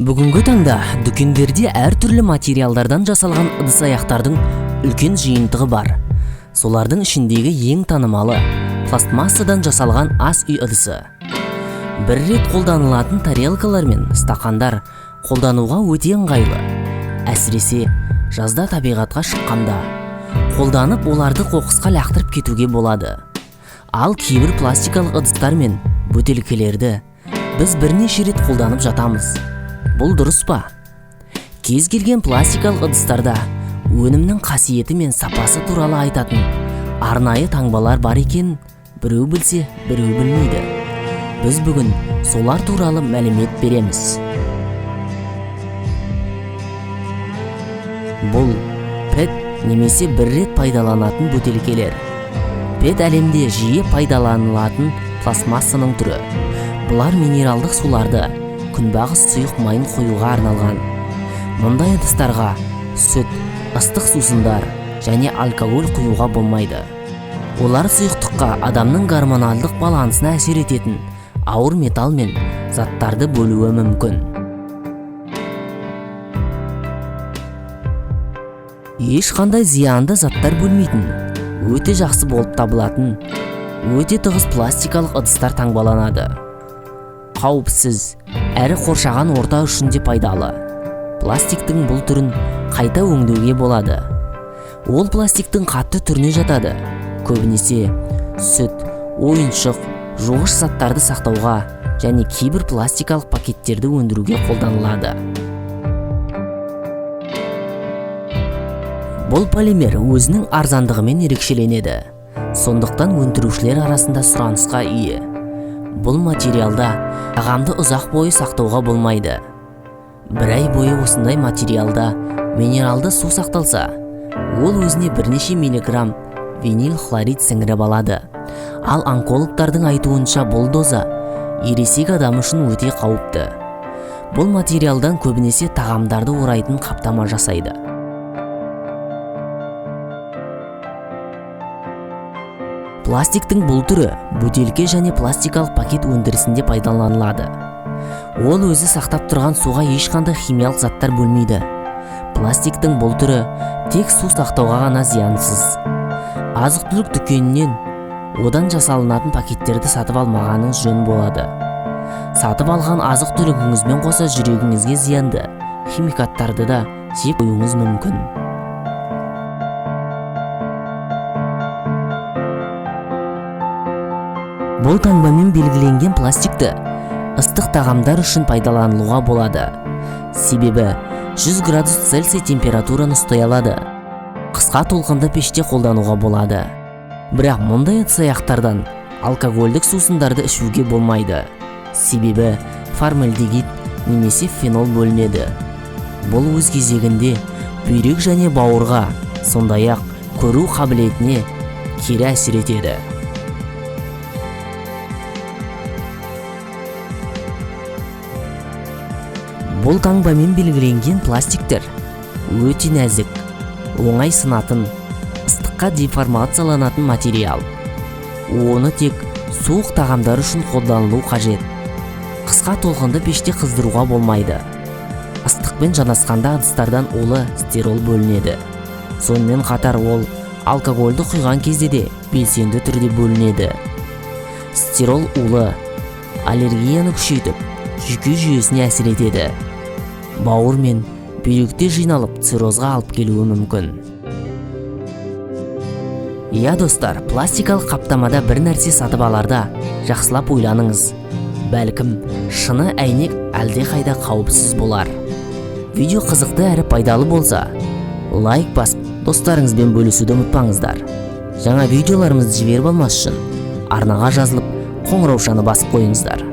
Бүгінгі таңда дүкендерде әртүрлі материалдардан жасалған ыдыс-аяқтардың үлкен жиынтығы бар. Солардың ішіндегі ең танымалы пластмассадан жасалған ас үй ыдысы. Бір рет қолданылатын тарелкалар мен стақандар қолдануға өте ыңғайлы. Әсіресе жазда табиғатқа шыққанда қолданып оларды қоқысқа лақтырып кетуге болады. Ал кейбір пластикалық ыдыстар мен бөтелкелерді біз бірнеше рет қолданып жатамыз. Бұл дұрыс па? Кез келген пластикалық ыдыстарда өнімнің қасиеті мен сапасы туралы айтатын арнайы таңбалар бар екен, біреу білсе, біреу білмейді. Біз бүгін солар туралы мәлімет береміз. Бұл PET немесе бір рет пайдаланатын бөтелкелер. PET әлемде жиі пайдаланылатын пластмассаның түрі. Бұлар минералдық суларды, күнбағыс сұйық майын қоюға арналған. Мұндай ыдыстарға сүт, ыстық сусындар және алкоголь құюға болмайды. Олар сұйықтыққа адамның гормоналдық балансына әсер ететін ауыр металл мен заттарды бөлуі мүмкін. Ешқандай зиянды заттар бөлмейтін, өте жақсы болып табылатын, өте тығыз пластикалық ыдыстар таңбаланады. Қауіпсіз, әрі қоршаған орта үшін де пайдалы. Пластиктің бұл түрін қайта өңдеуге болады. Ол пластиктің қатты түріне жатады. Көбінесе сүт, ойыншық, жуғыш заттарды сақтауға және кейбір пластикалық пакеттерді өндіруге қолданылады. Бұл полимер өзінің арзандығымен ерекшеленеді. Сондықтан өндірушілер арасында сұранысқа ие. Бұл материалда тағамды ұзақ бойы сақтауға болмайды. Бір ай бойы осындай материалда минералды су сақталса, ол өзіне бірнеше миллиграмм винил хлорид сіңіріп алады. Ал онкологтардың айтуынша бұл доза ересек адам үшін өте қауіпті. Бұл материалдан көбінесе тағамдарды орайтын қаптама жасайды. Пластиктің бұл түрі бөтелке және пластикалық пакет өндірісінде пайдаланылады. Ол өзі сақтап тұрған суға ешқандай химиялық заттар бөлмейді. Пластиктің бұл түрі тек су сақтауға ғана зиянсыз. Азық-түлік дүкенінен одан жасалынатын пакеттерді сатып алмағаныңыз жөн болады. Сатып алған азық-түлігіңізбен қоса жүрегіңізге зиянды химикаттарды да жеп қоюыңыз мүмкін. Бұл таңбамен белгіленген пластикті ыстық тағамдар үшін пайдаланылуға болады. Себебі 100 градус Цельсий температураны ұстай алады. Қысқа толқынды пеште қолдануға болады. Бірақ мұндай ыдыс-аяқтардан алкогольдік сусындарды ішуге болмайды. Себебі формальдегид немесе фенол бөлінеді. Бұл өз кезегінде бүйрек және бауырға, сондай-ақ көру қабілетіне кері әсер етеді. Бұл таңбамен белгіленген пластиктер өте нәзік, оңай сынатын, ыстыққа деформацияланатын материал. Оны тек суық тағамдар үшін қолданылу қажет. Қысқа толқынды пеште қыздыруға болмайды. Ыстықпен жанасқанда ыдыстардан улы стирол бөлінеді. Сонымен қатар ол алкогольді құйған кезде де белсенді түрде бөлінеді. Стирол улы аллергияны күшейтіп, жүйке жүйесіне әсер етеді. Бауыр мен бүйректе жиналып циррозға алып келуі мүмкін. Иә достар, пластикалық қаптамада бір нәрсе сатып аларда жақсылап ойланыңыз. Бәлкім шыны әйнек әлде қайда қауіпсіз болар. Видео қызықты әрі пайдалы болса, лайк басып, достарыңызбен бөлісуді ұмытпаңыздар. Жаңа видеоларымызды жіберіп алмас үшін арнаға жазылып, қоңыраушаны басып қойыңыздар.